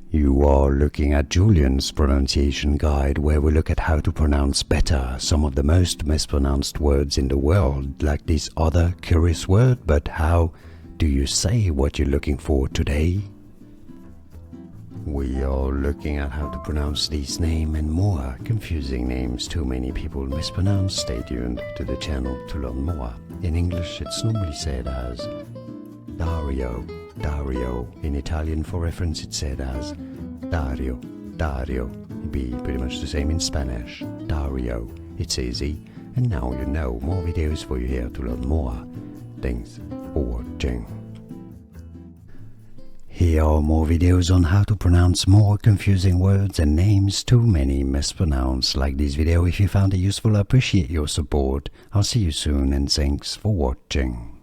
You are looking at Julian's pronunciation guide, where we look at how to pronounce better some of the most mispronounced words in the world, like this other curious word. But how do you say what you're looking for today? We are looking at how to pronounce this name and more confusing names too many people mispronounce. Stay tuned to the channel to learn more. In English, it's normally said as Dario, Dario. In Italian, for reference, it's said as Dario, Dario. It'd be pretty much the same in Spanish. Dario. It's easy. And now you know. More videos for you here to learn more. Thanks for watching. Here are more videos on how to pronounce more confusing words and names too many mispronounced. Like this video if you found it useful. I appreciate your support. I'll see you soon and thanks for watching.